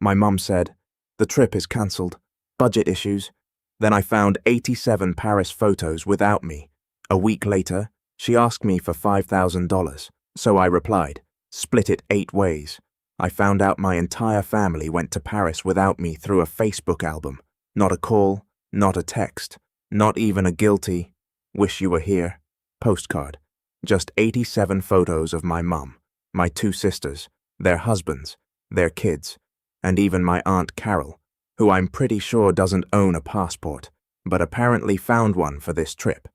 My mum said, "The trip is cancelled. Budget issues." Then I found 87 Paris photos without me. A week later, she asked me for $5,000, so I replied, "Split it 8 ways." I found out my entire family went to Paris without me through a Facebook album. Not a call, not a text, not even a guilty, "Wish you were here" postcard. Just 87 photos of my mum, my 2 sisters, their husbands, their kids, and even my Aunt Carol, who I'm pretty sure doesn't own a passport, but apparently found one for this trip,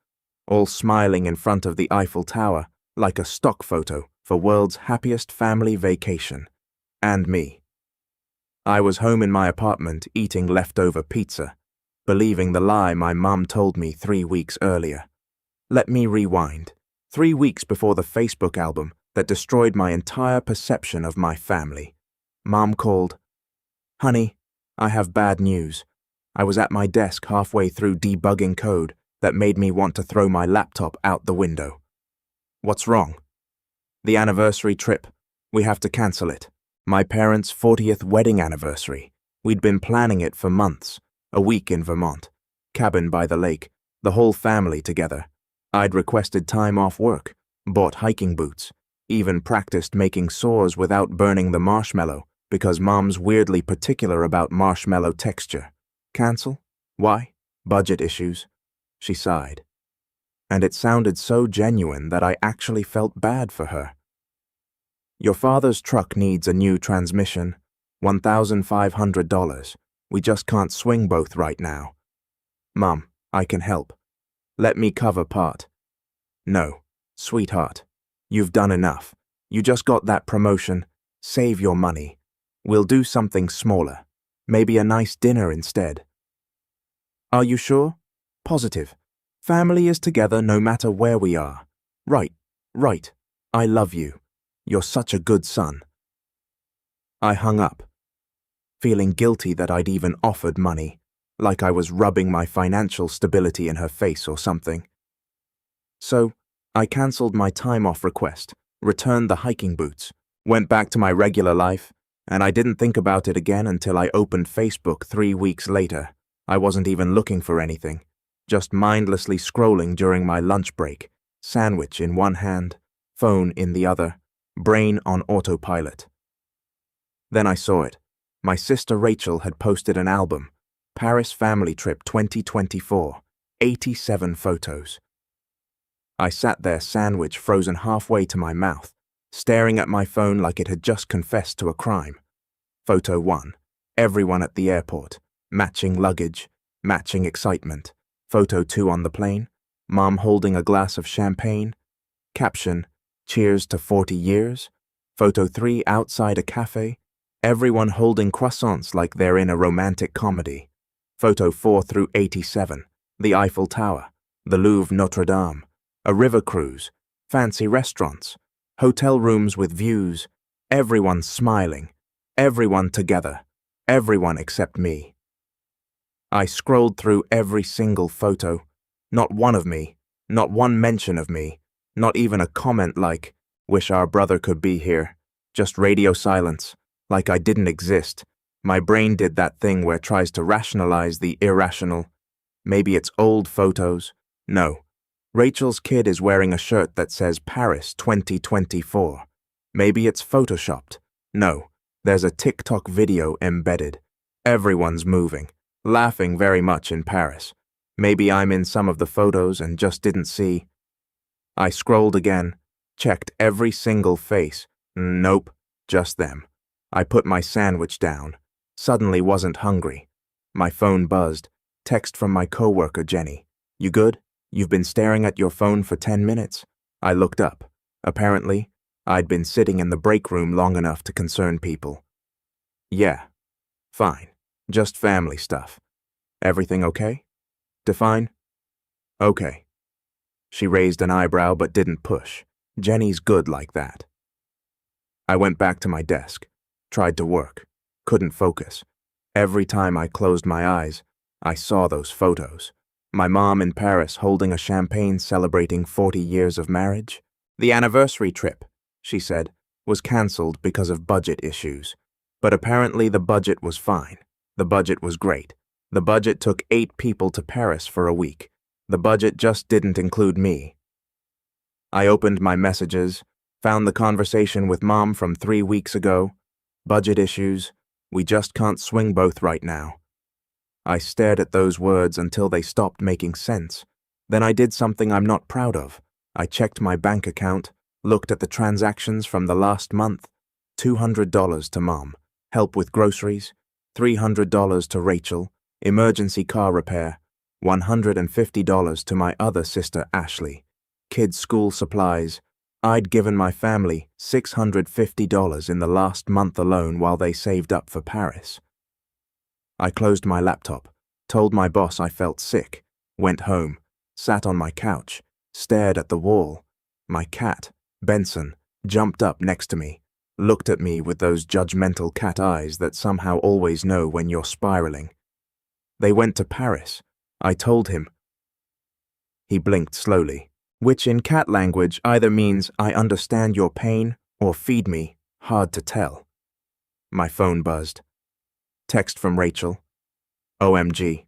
all smiling in front of the Eiffel Tower like a stock photo for world's happiest family vacation. And me. I was home in my apartment eating leftover pizza, believing the lie my mum told me 3 weeks earlier. Let me rewind. 3 weeks before the Facebook album that destroyed my entire perception of my family, Mom called. "Honey, I have bad news. I was at my desk halfway through debugging code that made me want to throw my laptop out the window." "What's wrong?" "The anniversary trip. We have to cancel it. My parents' 40th wedding anniversary. We'd been planning it for months. A week in Vermont. Cabin by the lake. The whole family together. I'd requested time off work, bought hiking boots, even practiced making s'mores without burning the marshmallow because Mom's weirdly particular about marshmallow texture. Cancel? Why? Budget issues. She sighed. And it sounded so genuine that I actually felt bad for her. "Your father's truck needs a new transmission. $1,500. We just can't swing both right now." "Mum, I can help. Let me cover part." "No, sweetheart. You've done enough. You just got that promotion. Save your money. We'll do something smaller. Maybe a nice dinner instead." "Are you sure?" "Positive. Family is together no matter where we are." Right. I love you. You're such a good son." I hung up, feeling guilty that I'd even offered money, like I was rubbing my financial stability in her face or something. So, I cancelled my time-off request, returned the hiking boots, went back to my regular life, and I didn't think about it again until I opened Facebook 3 weeks later. I wasn't even looking for anything, just mindlessly scrolling during my lunch break, sandwich in one hand, phone in the other, brain on autopilot. Then I saw it. My sister Rachel had posted an album, Paris Family Trip 2024, 87 photos. I sat there, sandwich frozen halfway to my mouth, staring at my phone like it had just confessed to a crime. Photo 1, everyone at the airport, matching luggage, matching excitement. Photo 2 on the plane, Mom holding a glass of champagne. Caption, "Cheers to 40 years." Photo 3 outside a cafe, everyone holding croissants like they're in a romantic comedy. Photo 4 through 87, the Eiffel Tower, the Louvre Notre Dame, a river cruise, fancy restaurants, hotel rooms with views, everyone smiling, everyone together, everyone except me. I scrolled through every single photo, not one of me, not one mention of me, not even a comment like, "Wish our brother could be here," just radio silence, like I didn't exist. My brain did that thing where it tries to rationalize the irrational. Maybe it's old photos. No. Rachel's kid is wearing a shirt that says Paris 2024. Maybe it's photoshopped. No. There's a TikTok video embedded. Everyone's moving, laughing very much in Paris. Maybe I'm in some of the photos and just didn't see. I scrolled again, checked every single face. Nope, just them. I put my sandwich down. Suddenly wasn't hungry. My phone buzzed. Text from my coworker Jenny. "You good? You've been staring at your phone for 10 minutes. I looked up. Apparently, I'd been sitting in the break room long enough to concern people. "Yeah. Fine. Just family stuff. Everything okay?" "Define?" "Okay." She raised an eyebrow but didn't push. Jenny's good like that. I went back to my desk. Tried to work. Couldn't focus. Every time I closed my eyes, I saw those photos. My mom in Paris holding a champagne celebrating 40 years of marriage. "The anniversary trip," she said, "was cancelled because of budget issues." But apparently the budget was fine. The budget was great. The budget took 8 people to Paris for a week. The budget just didn't include me. I opened my messages, found the conversation with Mom from 3 weeks ago. Budget issues. We just can't swing both right now. I stared at those words until they stopped making sense. Then I did something I'm not proud of. I checked my bank account, looked at the transactions from the last month. $200 to Mom, help with groceries. $300 to Rachel, emergency car repair. $150 to my other sister Ashley, kids' school supplies. I'd given my family $650 in the last month alone while they saved up for Paris. I closed my laptop, told my boss I felt sick, went home, sat on my couch, stared at the wall. My cat, Benson, jumped up next to me, looked at me with those judgmental cat eyes that somehow always know when you're spiraling. They went to Paris. I told him. He blinked slowly, which in cat language either means I understand your pain or feed me, hard to tell. My phone buzzed. Text from Rachel. OMG.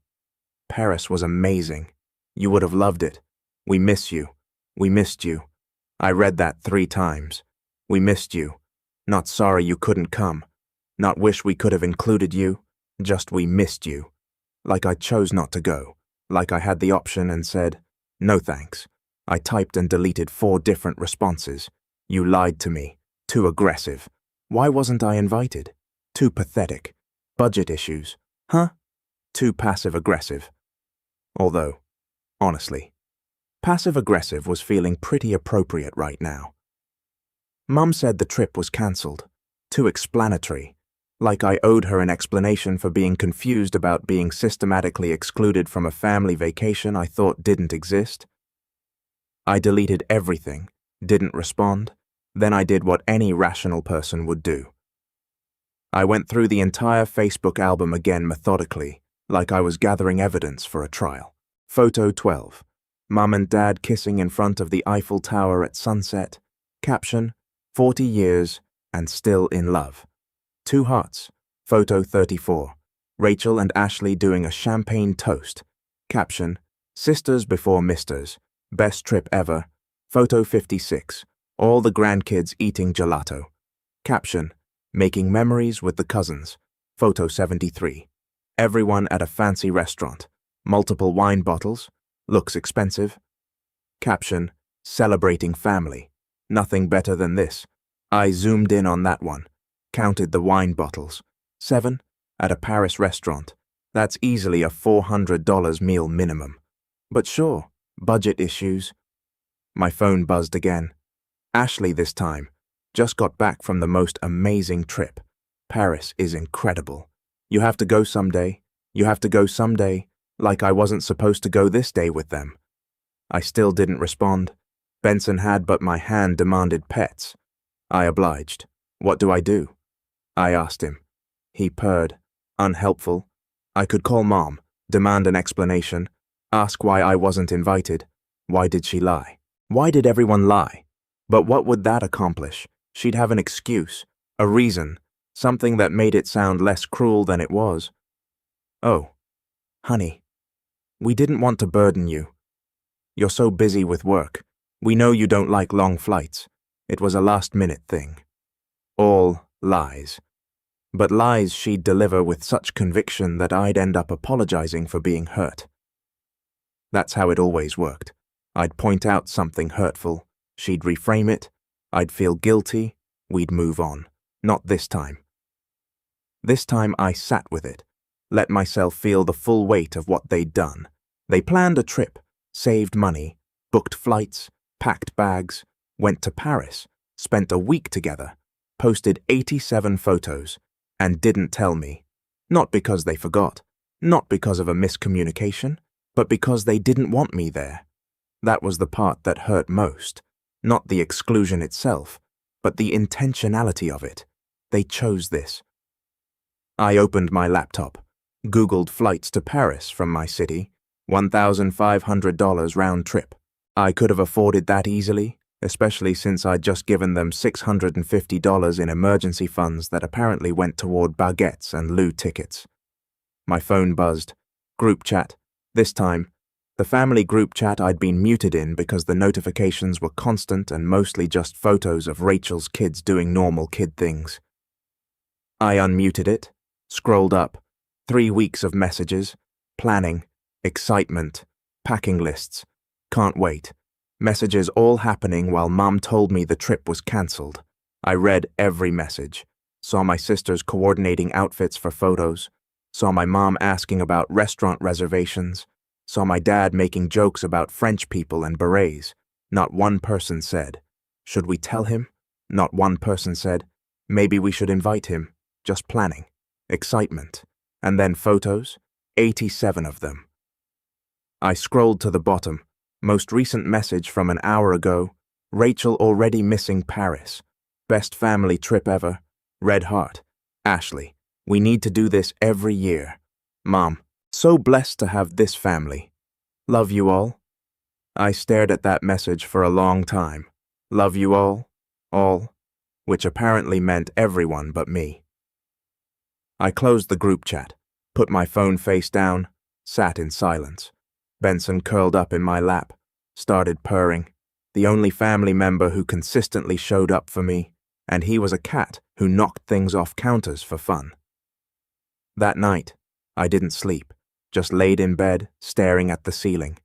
Paris was amazing. You would have loved it. We miss you. We missed you. I read that 3 times. We missed you. Not sorry you couldn't come. Not wish we could have included you. Just we missed you. Like I chose not to go. Like I had the option and said, no thanks. I typed and deleted 4 different responses. You lied to me. Too aggressive. Why wasn't I invited? Too pathetic. Budget issues. Huh? Too passive-aggressive. Although, honestly, passive-aggressive was feeling pretty appropriate right now. Mum said the trip was cancelled. Too explanatory. Like I owed her an explanation for being confused about being systematically excluded from a family vacation I thought didn't exist. I deleted everything, didn't respond, then I did what any rational person would do. I went through the entire Facebook album again methodically, like I was gathering evidence for a trial. Photo 12. Mum and Dad kissing in front of the Eiffel Tower at sunset. Caption, 40 years and still in love. 2 hearts. Photo 34. Rachel and Ashley doing a champagne toast. Caption, sisters before misters. Best trip ever. Photo 56. All the grandkids eating gelato. Caption, making memories with the cousins. Photo 73. Everyone at a fancy restaurant. Multiple wine bottles. Looks expensive. Caption, celebrating family. Nothing better than this. I zoomed in on that one. Counted the wine bottles. 7 at a Paris restaurant. That's easily a $400 meal minimum. But sure, budget issues. My phone buzzed again. Ashley this time. Just got back from the most amazing trip. Paris is incredible. You have to go someday. You have to go someday. Like I wasn't supposed to go this day with them. I still didn't respond. Benson had but my hand demanded pets. I obliged. What do I do? I asked him. He purred. Unhelpful. I could call Mom, demand an explanation, ask why I wasn't invited. Why did she lie? Why did everyone lie? But what would that accomplish? She'd have an excuse, a reason, something that made it sound less cruel than it was. Oh, honey, we didn't want to burden you. You're so busy with work. We know you don't like long flights. It was a last-minute thing. All lies. But lies she'd deliver with such conviction that I'd end up apologizing for being hurt. That's how it always worked. I'd point out something hurtful. She'd reframe it. I'd feel guilty. We'd move on. Not this time. This time I sat with it, let myself feel the full weight of what they'd done. They planned a trip, saved money, booked flights, packed bags, went to Paris, spent a week together, posted 87 photos, and didn't tell me. Not because they forgot, not because of a miscommunication, but because they didn't want me there. That was the part that hurt most. Not the exclusion itself, but the intentionality of it. They chose this. I opened my laptop, Googled flights to Paris from my city, $1,500 round trip. I could have afforded that easily, especially since I'd just given them $650 in emergency funds that apparently went toward baguettes and loo tickets. My phone buzzed. Group chat. This time, the family group chat I'd been muted in because the notifications were constant and mostly just photos of Rachel's kids doing normal kid things. I unmuted it, scrolled up. 3 weeks of messages, planning, excitement, packing lists, can't wait. Messages all happening while Mum told me the trip was cancelled. I read every message, saw my sisters coordinating outfits for photos, saw my mom asking about restaurant reservations, saw my dad making jokes about French people and berets. Not one person said, "Should we tell him?" Not one person said, "Maybe we should invite him." Just planning, excitement, and then photos, 87 of them. I scrolled to the bottom. Most recent message from an hour ago. Rachel already missing Paris. Best family trip ever. Red heart. Ashley, we need to do this every year. Mom, so blessed to have this family. Love you all. I stared at that message for a long time. Love you all, which apparently meant everyone but me. I closed the group chat, put my phone face down, sat in silence. Benson curled up in my lap, started purring, the only family member who consistently showed up for me, and he was a cat who knocked things off counters for fun. That night, I didn't sleep, just laid in bed, staring at the ceiling,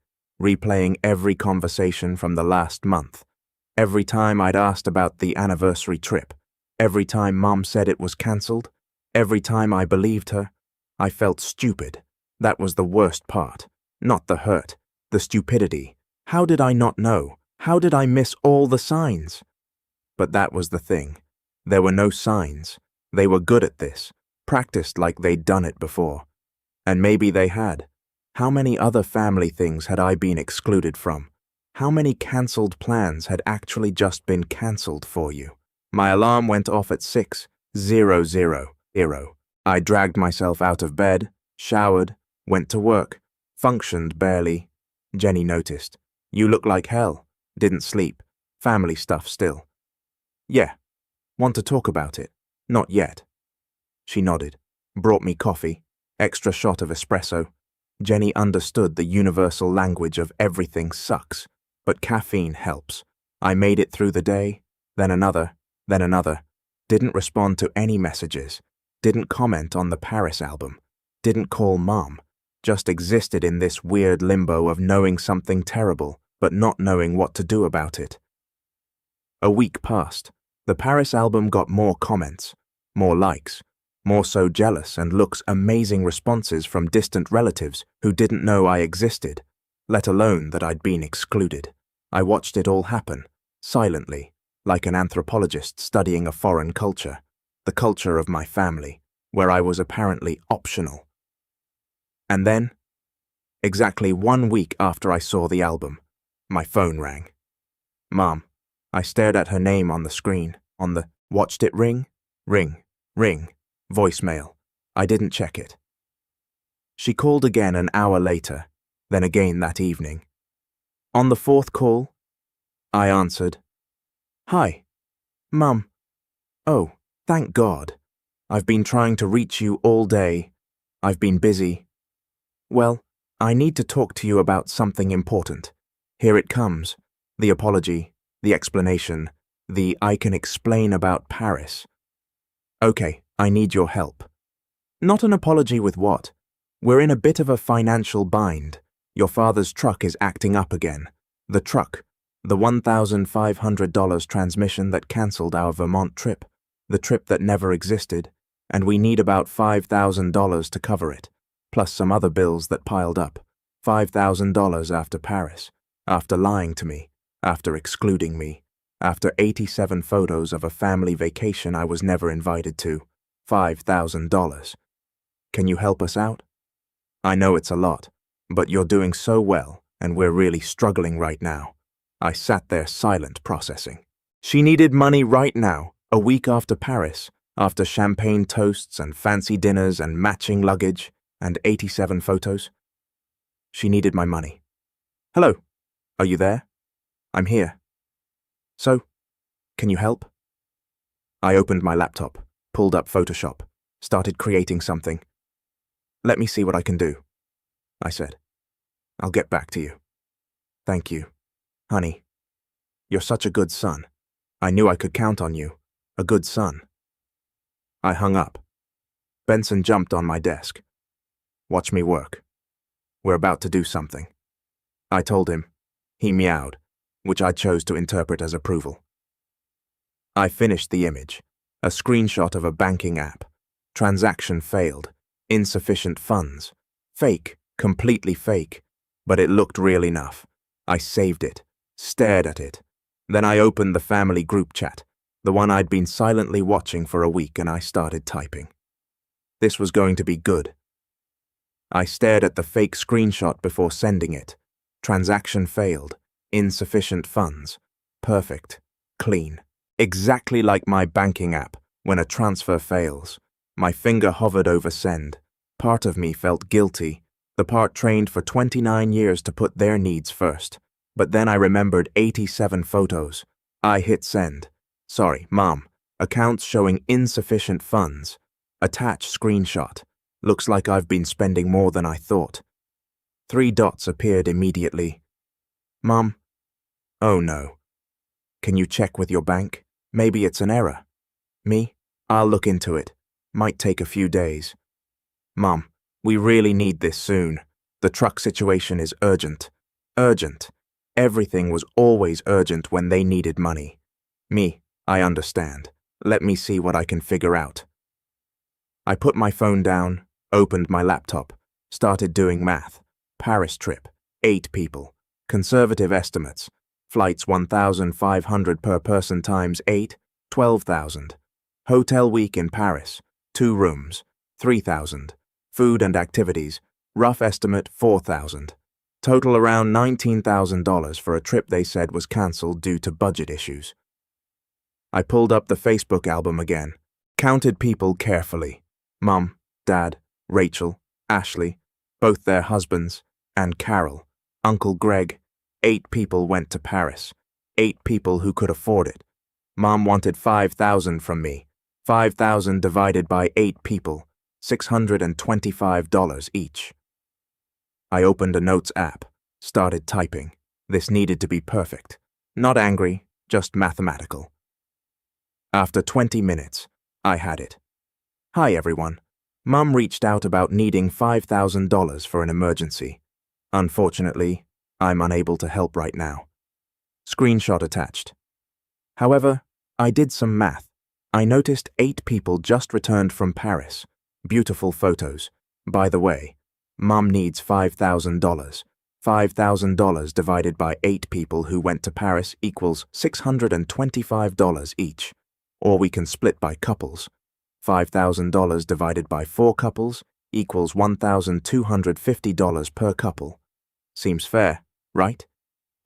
replaying every conversation from the last month. Every time I'd asked about the anniversary trip, every time Mom said it was cancelled, every time I believed her, I felt stupid. That was the worst part. Not the hurt, the stupidity. How did I not know? How did I miss all the signs? But that was the thing. There were no signs. They were good at this, practiced like they'd done it before. And maybe they had. How many other family things had I been excluded from? How many cancelled plans had actually just been cancelled for you? My alarm went off at 6:00. I dragged myself out of bed, showered, went to work, functioned barely. Jenny noticed. You look like hell. Didn't sleep. Family stuff still. Yeah. Want to talk about it? Not yet. She nodded, brought me coffee, extra shot of espresso. Jenny understood the universal language of everything sucks, but caffeine helps. I made it through the day, then another. Didn't respond to any messages. Didn't comment on the Paris album. Didn't call Mom. Just existed in this weird limbo of knowing something terrible, but not knowing what to do about it. A week passed. The Paris album got more comments, more likes, more so jealous and looks amazing responses from distant relatives who didn't know I existed, let alone that I'd been excluded. I watched it all happen, silently, like an anthropologist studying a foreign culture, the culture of my family, where I was apparently optional. And then, exactly 1 week after I saw the album, my phone rang. Mom. I stared at her name on the screen, watched it ring, voicemail. I didn't check it. She called again an hour later, then again that evening. On the fourth call, I answered. Hi. Mum. Oh, thank God. I've been trying to reach you all day. I've been busy. Well, I need to talk to you about something important. Here it comes. The apology, the explanation, the I can explain about Paris. Okay, I need your help. Not an apology with what? We're in a bit of a financial bind. Your father's truck is acting up again. The truck. The $1,500 transmission that cancelled our Vermont trip. The trip that never existed. And we need about $5,000 to cover it. Plus some other bills that piled up. $5,000 after Paris. After lying to me. After excluding me. After 87 photos of a family vacation I was never invited to. $5,000. Can you help us out? I know it's a lot, but you're doing so well, and we're really struggling right now. I sat there silent, processing. She needed money right now, a week after Paris, after champagne toasts and fancy dinners and matching luggage and 87 photos. She needed my money. Hello, are you there? I'm here. So, can you help? I opened my laptop, pulled up Photoshop, started creating something. Let me see what I can do, I said. I'll get back to you. Thank you, honey. You're such a good son. I knew I could count on you. A good son. I hung up. Benson jumped on my desk. Watch me work. We're about to do something. I told him. He meowed, which I chose to interpret as approval. I finished the image, a screenshot of a banking app. Transaction failed. Insufficient funds. Fake, completely fake, but it looked real enough. I saved it, stared at it. Then I opened the family group chat, the one I'd been silently watching for a week, and I started typing. This was going to be good. I stared at the fake screenshot before sending it. Transaction failed. Insufficient funds. Perfect. Clean. Exactly like my banking app when a transfer fails. My finger hovered over send. Part of me felt guilty, the part trained for 29 years to put their needs first. But then I remembered 87 photos. I hit send. Sorry, Mom. Accounts showing insufficient funds. Attach screenshot. Looks like I've been spending more than I thought. 3 dots appeared immediately. Mom? Oh no. Can you check with your bank? Maybe it's an error. Me? I'll look into it. Might take a few days. Mom, we really need this soon. The truck situation is urgent. Urgent. Everything was always urgent when they needed money. Me, I understand. Let me see what I can figure out. I put my phone down, opened my laptop, started doing math. Paris trip, 8 people. Conservative estimates. Flights 1,500 per person times 8, 12,000. Hotel week in Paris, 2 rooms, 3,000. Food and activities, rough estimate 4,000. Total around $19,000 for a trip they said was cancelled due to budget issues. I pulled up the Facebook album again, counted people carefully. Mum, Dad, Rachel, Ashley, both their husbands, and Carol, Uncle Greg. 8 people went to Paris. 8 people who could afford it. Mom wanted $5,000 from me. 5,000 divided by 8 people, $625 each. I opened a notes app, started typing. This needed to be perfect. Not angry, just mathematical. After 20 minutes, I had it. Hi everyone. Mum reached out about needing $5,000 for an emergency. Unfortunately, I'm unable to help right now. Screenshot attached. However, I did some math. I noticed 8 people just returned from Paris. Beautiful photos. By the way, Mum needs $5,000. $5,000 divided by 8 people who went to Paris equals $625 each. Or we can split by couples. $5,000 divided by 4 couples equals $1,250 per couple. Seems fair, right?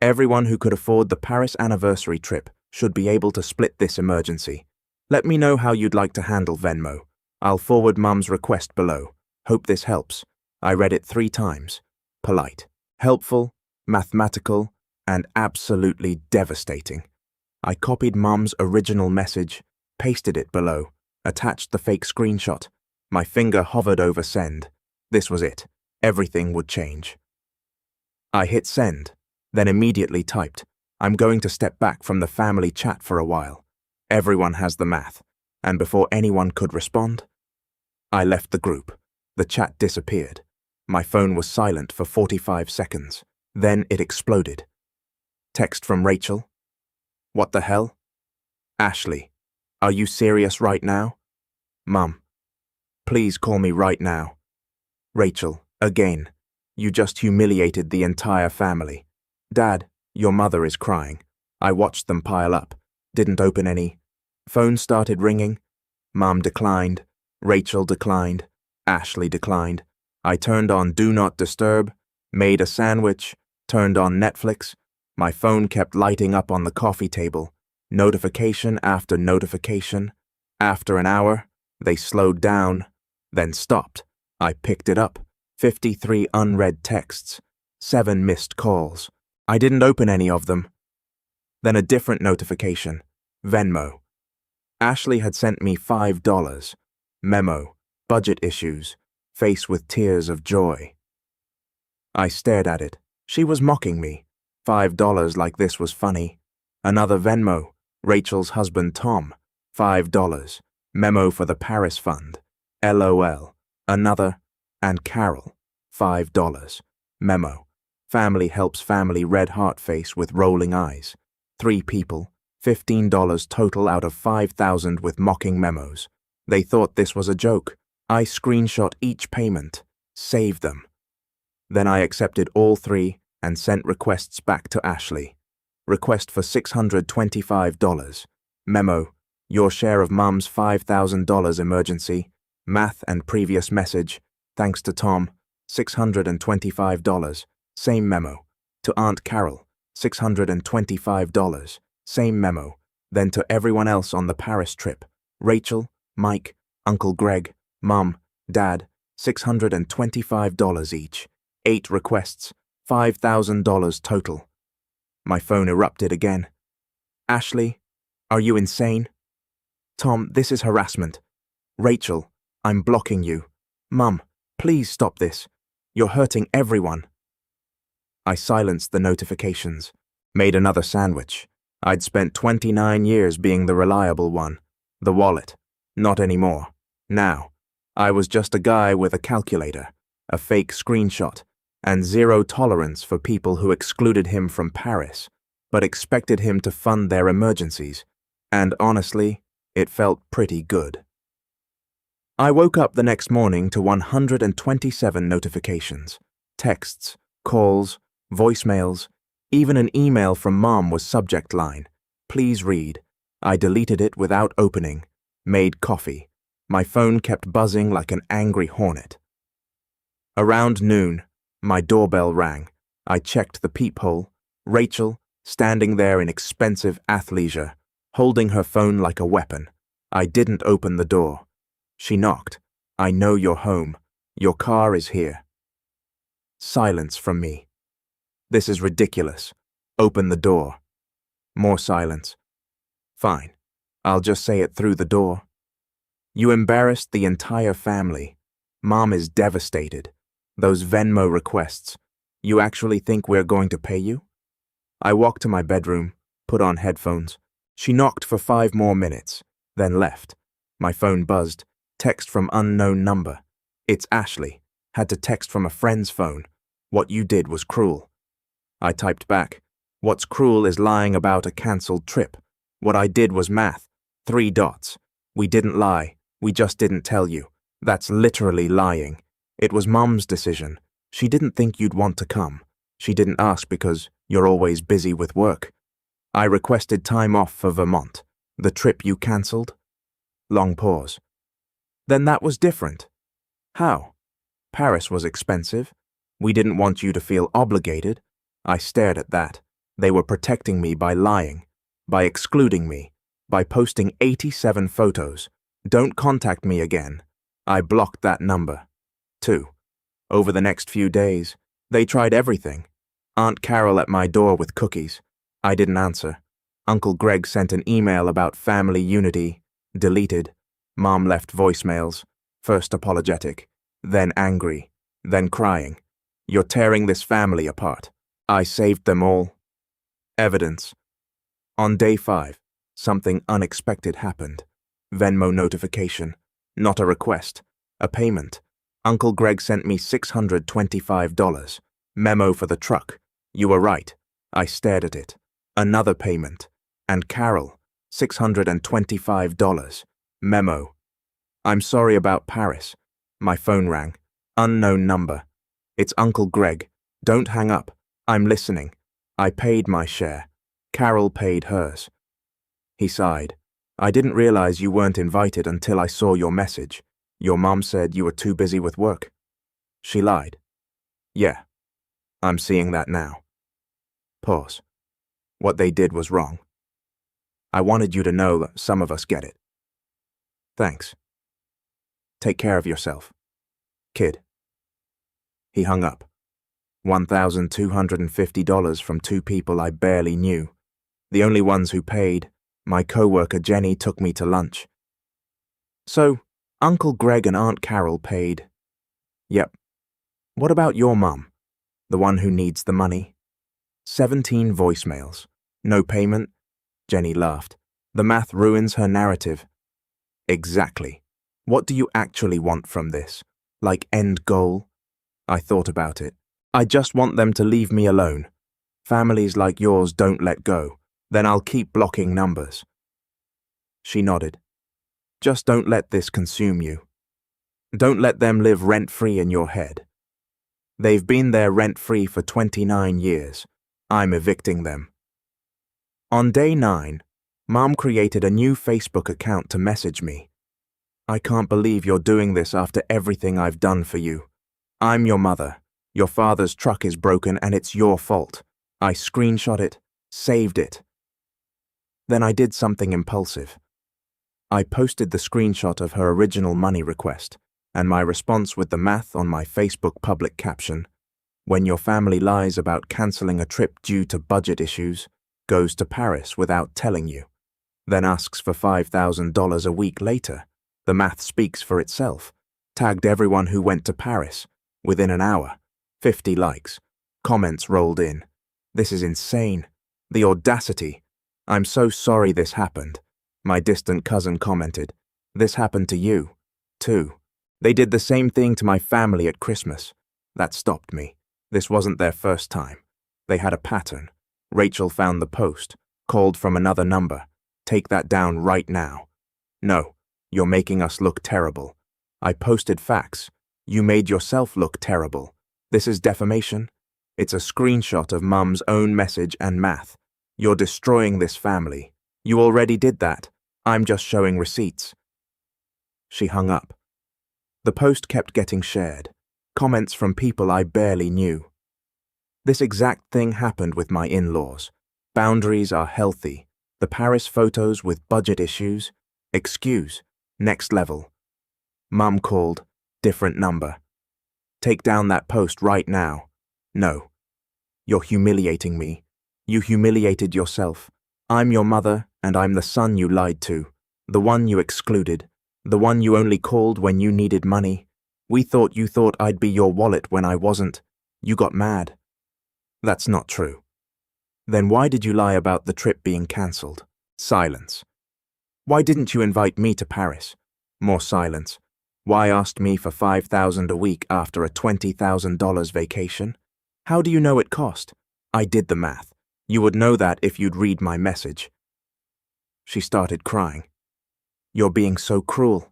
Everyone who could afford the Paris anniversary trip should be able to split this emergency. Let me know how you'd like to handle Venmo. I'll forward Mum's request below. Hope this helps. I read it 3 times. Polite, helpful, mathematical, and absolutely devastating. I copied Mum's original message, pasted it below, attached the fake screenshot. My finger hovered over send. This was it. Everything would change. I hit send, then immediately typed, I'm going to step back from the family chat for a while. Everyone has the math. And before anyone could respond, I left the group. The chat disappeared. My phone was silent for 45 seconds. Then it exploded. Text from Rachel. What the hell? Ashley, are you serious right now? Mum, please call me right now. Rachel, again. You just humiliated the entire family. Dad, your mother is crying. I watched them pile up. Didn't open any. Phone started ringing. Mum declined. Rachel declined. Ashley declined. I turned on Do Not Disturb, made a sandwich, turned on Netflix. My phone kept lighting up on the coffee table. Notification after notification. After an hour, they slowed down, then stopped. I picked it up. 53 unread texts. 7 missed calls. I didn't open any of them. Then a different notification. Venmo. Ashley had sent me $5. Memo. Budget issues. Face with tears of joy. I stared at it. She was mocking me. $5 like this was funny. Another Venmo. Rachel's husband Tom. $5. Memo for the Paris Fund. LOL. Another. And Carol. $5. Memo. Family helps family red heart face with rolling eyes. 3 people. $15 total out of 5,000 with mocking memos. They thought this was a joke. I screenshot each payment. Save them. Then I accepted all 3 and sent requests back to Ashley. Request for $625. Memo. Your share of Mum's $5,000 emergency. Math and previous message. Thanks to Tom. $625. Same memo. To Aunt Carol. $625. Same memo. Then to everyone else on the Paris trip. Rachel, Mike, Uncle Greg, Mum, Dad. $625 each. 8 requests. $5,000 total. My phone erupted again. Ashley, are you insane? Tom, this is harassment. Rachel, I'm blocking you. Mum, please stop this. You're hurting everyone. I silenced the notifications. Made another sandwich. I'd spent 29 years being the reliable one. The wallet. Not anymore. Now. I was just a guy with a calculator, a fake screenshot, and zero tolerance for people who excluded him from Paris, but expected him to fund their emergencies. And honestly, it felt pretty good. I woke up the next morning to 127 notifications. Texts, calls, voicemails, even an email from Mom was subject line. Please read. I deleted it without opening. Made coffee. My phone kept buzzing like an angry hornet. Around noon, my doorbell rang. I checked the peephole. Rachel, standing there in expensive athleisure, holding her phone like a weapon. I didn't open the door. She knocked. I know you're home. Your car is here. Silence from me. This is ridiculous. Open the door. More silence. Fine. I'll just say it through the door. You embarrassed the entire family. Mom is devastated. Those Venmo requests. You actually think we're going to pay you? I walked to my bedroom, put on headphones. She knocked for 5 more minutes, then left. My phone buzzed. Text from unknown number. It's Ashley. Had to text from a friend's phone. What you did was cruel. I typed back. What's cruel is lying about a cancelled trip. What I did was math. 3 dots. We didn't lie. We just didn't tell you. That's literally lying. It was Mum's decision. She didn't think you'd want to come. She didn't ask because you're always busy with work. I requested time off for Vermont. The trip you cancelled? Long pause. Then that was different. How? Paris was expensive. We didn't want you to feel obligated. I stared at that. They were protecting me by lying, by excluding me, by posting 87 photos. Don't contact me again. I blocked that number. 2. Over the next few days, they tried everything. Aunt Carol at my door with cookies. I didn't answer. Uncle Greg sent an email about family unity. Deleted. Mom left voicemails. First apologetic, then angry, then crying. You're tearing this family apart. I saved them all. Evidence. On day 5, something unexpected happened. Venmo notification. Not a request. A payment. Uncle Greg sent me $625. Memo for the truck. You were right. I stared at it. Another payment. And Carol, $625. Memo. I'm sorry about Paris. My phone rang. Unknown number. It's Uncle Greg. Don't hang up. I'm listening. I paid my share. Carol paid hers. He sighed. I didn't realize you weren't invited until I saw your message. Your mom said you were too busy with work. She lied. Yeah. I'm seeing that now. Pause. What they did was wrong. I wanted you to know that some of us get it. Thanks. Take care of yourself. Kid. He hung up. $1,250 from 2 people I barely knew. The only ones who paid. My coworker Jenny took me to lunch. So, Uncle Greg and Aunt Carol paid. Yep. What about your mum? The one who needs the money? 17 voicemails. No payment? Jenny laughed. The math ruins her narrative. Exactly. What do you actually want from this? Like end goal? I thought about it. I just want them to leave me alone. Families like yours don't let go. Then I'll keep blocking numbers. She nodded. Just don't let this consume you. Don't let them live rent-free in your head. They've been there rent-free for 29 years. I'm evicting them. On day 9, Mom created a new Facebook account to message me. I can't believe you're doing this after everything I've done for you. I'm your mother. Your father's truck is broken and it's your fault. I screenshot it, saved it. Then I did something impulsive. I posted the screenshot of her original money request and my response with the math on my Facebook public caption. When your family lies about cancelling a trip due to budget issues, goes to Paris without telling you, then asks for $5,000 a week later, the math speaks for itself. Tagged everyone who went to Paris. Within an hour, 50 likes. Comments rolled in. This is insane. The audacity. I'm so sorry this happened. My distant cousin commented. This happened to you, too. They did the same thing to my family at Christmas. That stopped me. This wasn't their first time. They had a pattern. Rachel found the post, called from another number. Take that down right now. No, you're making us look terrible. I posted facts. You made yourself look terrible. This is defamation. It's a screenshot of Mum's own message and math. You're destroying this family. You already did that. I'm just showing receipts. She hung up. The post kept getting shared. Comments from people I barely knew. This exact thing happened with my in-laws. Boundaries are healthy. The Paris photos with budget issues. Excuse. Next level. Mum called. Different number. Take down that post right now. No. You're humiliating me. You humiliated yourself. I'm your mother, and I'm the son you lied to. The one you excluded. The one you only called when you needed money. We thought you thought I'd be your wallet when I wasn't. You got mad. That's not true. Then why did you lie about the trip being cancelled? Silence. Why didn't you invite me to Paris? More silence. Why asked me for $5,000 a week after a $20,000 vacation? How do you know it cost? I did the math. You would know that if you'd read my message. She started crying. You're being so cruel.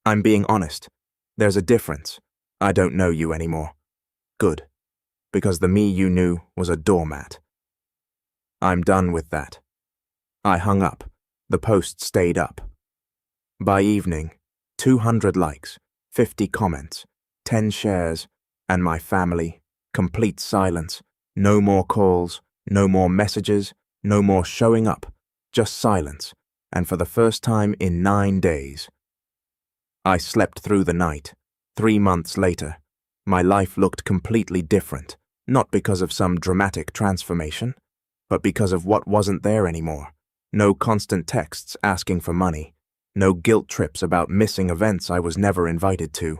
I'm being honest. There's a difference. I don't know you anymore. Good. Because the me you knew was a doormat. I'm done with that. I hung up. The post stayed up. By evening, 200 likes, 50 comments, 10 shares, and my family, complete silence. No more calls, no more messages, no more showing up, just silence, and for the first time in 9 days. I slept through the night. 3 months later, my life looked completely different, not because of some dramatic transformation, but because of what wasn't there anymore. No constant texts asking for money. No guilt trips about missing events I was never invited to.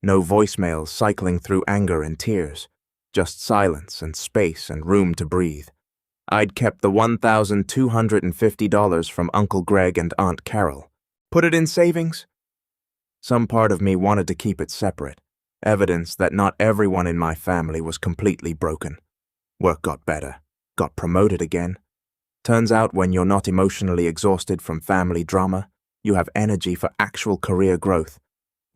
No voicemails cycling through anger and tears. Just silence and space and room to breathe. I'd kept the $1,250 from Uncle Greg and Aunt Carol. Put it in savings? Some part of me wanted to keep it separate. Evidence that not everyone in my family was completely broken. Work got better. Got promoted again. Turns out when you're not emotionally exhausted from family drama, you have energy for actual career growth.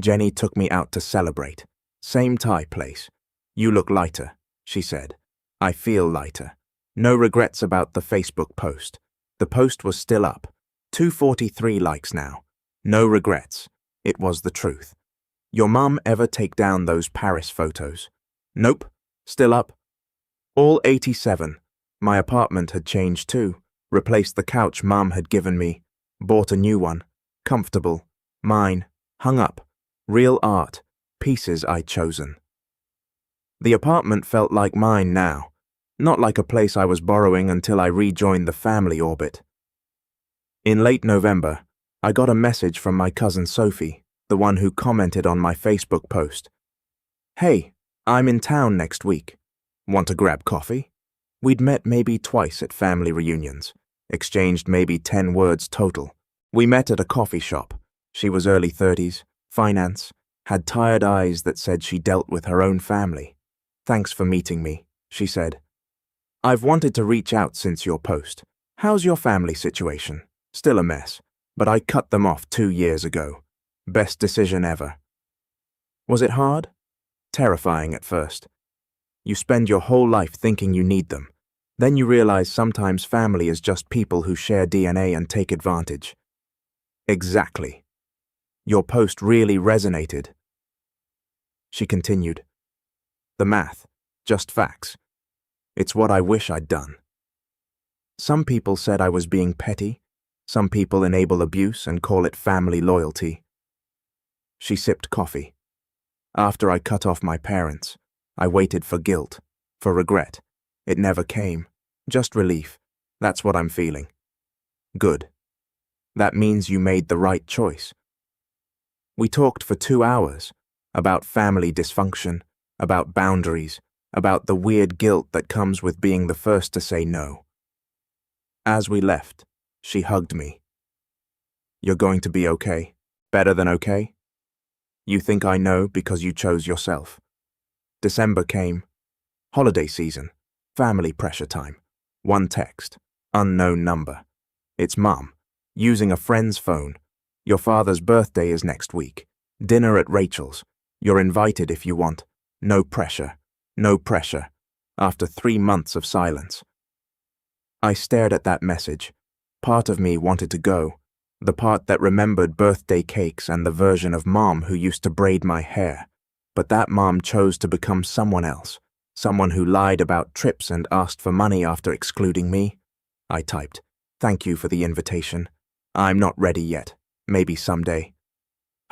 Jenny took me out to celebrate. Same Thai place. You look lighter, she said. I feel lighter. No regrets about the Facebook post. The post was still up. 243 likes now. No regrets. It was the truth. Your mum ever take down those Paris photos? Nope. Still up. All 87. My apartment had changed too. Replaced the couch Mum had given me. Bought a new one. Comfortable. Mine. Hung up. Real art. Pieces I'd chosen. The apartment felt like mine now. Not like a place I was borrowing until I rejoined the family orbit. In late November, I got a message from my cousin Sophie, the one who commented on my Facebook post. "Hey, I'm in town next week. Want to grab coffee?" We'd met maybe twice at family reunions, exchanged maybe 10 words total. We met at a coffee shop. She was early 30s, finance, had tired eyes that said she dealt with her own family. "Thanks for meeting me," she said. "I've wanted to reach out since your post. How's your family situation? Still a mess, but I cut them off 2 years ago. Best decision ever." Was it hard? Terrifying at first. You spend your whole life thinking you need them. Then you realize sometimes family is just people who share DNA and take advantage. Exactly. Your post really resonated. She continued. The math, just facts. It's what I wish I'd done. Some people said I was being petty. Some people enable abuse and call it family loyalty. She sipped coffee. After I cut off my parents, I waited for guilt, for regret. It never came. Just relief. That's what I'm feeling. Good. That means you made the right choice. We talked for 2 hours about family dysfunction, about boundaries, about the weird guilt that comes with being the first to say no. As we left, she hugged me. "You're going to be okay. Better than okay? You think I know because you chose yourself." December came. Holiday season. Family pressure time. One text. Unknown number. It's Mum. Using a friend's phone. "Your father's birthday is next week. Dinner at Rachel's. You're invited if you want. No pressure. No pressure." After 3 months of silence. I stared at that message. Part of me wanted to go. The part that remembered birthday cakes and the version of Mom who used to braid my hair. But that Mom chose to become someone else. Someone who lied about trips and asked for money after excluding me. I typed, "Thank you for the invitation. I'm not ready yet. Maybe someday.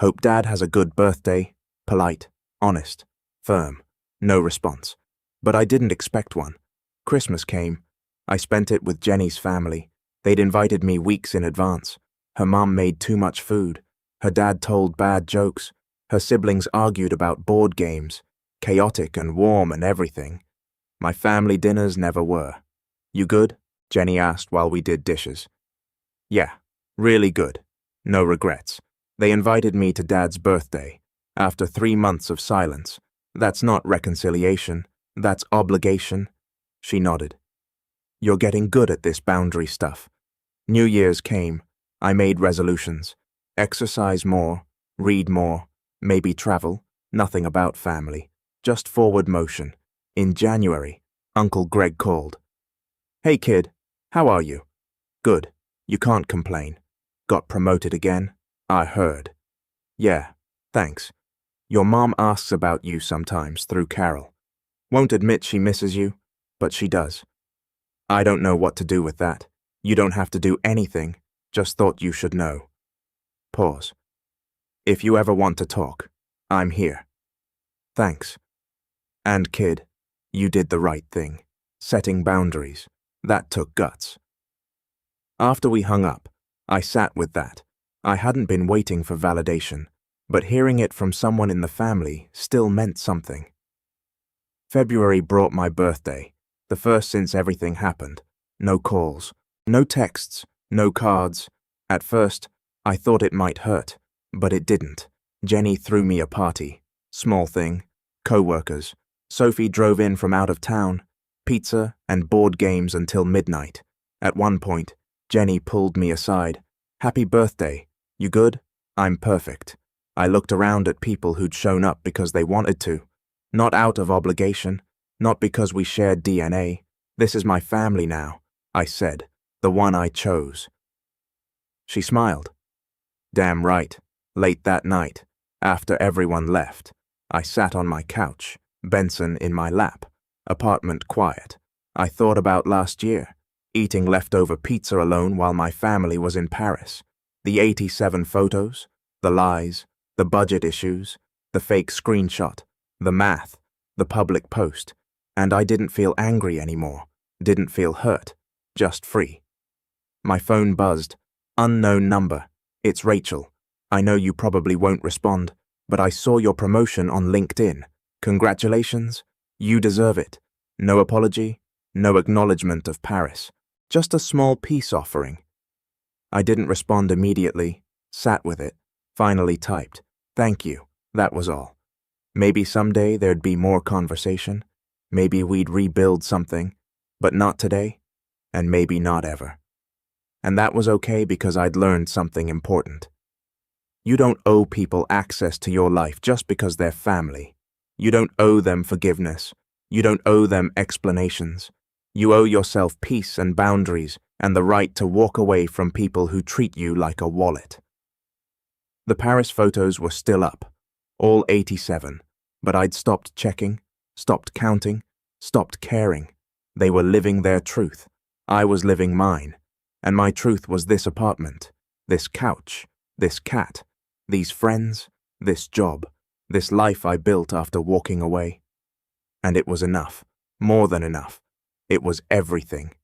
Hope Dad has a good birthday." Polite, honest, firm. No response. But I didn't expect one. Christmas came. I spent it with Jenny's family. They'd invited me weeks in advance. Her mom made too much food. Her dad told bad jokes. Her siblings argued about board games. Chaotic and warm and everything. My family dinners never were. "You good?" Jenny asked while we did dishes. "Yeah, really good. No regrets." They invited me to Dad's birthday. After 3 months of silence. That's not reconciliation. That's obligation. She nodded. "You're getting good at this boundary stuff." New Year's came. I made resolutions. Exercise more, read more, maybe travel, nothing about family, just forward motion. In January, Uncle Greg called. "Hey kid, how are you?" "Good. You can't complain. Got promoted again?" "I heard." "Yeah, thanks. Your mom asks about you sometimes through Carol. Won't admit she misses you, but she does." "I don't know what to do with that. You don't have to do anything. Just thought you should know." Pause. "If you ever want to talk, I'm here." "Thanks. And kid, you did the right thing. Setting boundaries. That took guts." After we hung up, I sat with that. I hadn't been waiting for validation, but hearing it from someone in the family still meant something. February brought my birthday, the first since everything happened. No calls, no texts, no cards. At first, I thought it might hurt, but it didn't. Jenny threw me a party. Small thing. Co-workers. Sophie drove in from out of town. Pizza and board games until midnight. At one point, Jenny pulled me aside. "Happy birthday. You good?" "I'm perfect." I looked around at people who'd shown up because they wanted to. Not out of obligation. Not because we shared DNA. "This is my family now," I said. "The one I chose." She smiled. Damn right. Late that night, after everyone left, I sat on my couch, Benson in my lap, apartment quiet. I thought about last year, eating leftover pizza alone while my family was in Paris. The 87 photos, the lies, the budget issues, the fake screenshot, the math, the public post. And I didn't feel angry anymore, didn't feel hurt, just free. My phone buzzed. Unknown number. It's Rachel. I know you probably won't respond, but I saw your promotion on LinkedIn. Congratulations. You deserve it. No apology, no acknowledgement of Paris. Just a small peace offering. I didn't respond immediately, sat with it, finally typed, "Thank you." That was all. Maybe someday there'd be more conversation. Maybe we'd rebuild something, but not today, and maybe not ever. And that was okay because I'd learned something important. You don't owe people access to your life just because they're family. You don't owe them forgiveness. You don't owe them explanations. You owe yourself peace and boundaries and the right to walk away from people who treat you like a wallet. The Paris photos were still up, all 87, but I'd stopped checking, stopped counting, stopped caring. They were living their truth. I was living mine. And my truth was this apartment, this couch, this cat, these friends, this job, this life I built after walking away. And it was enough, more than enough. It was everything.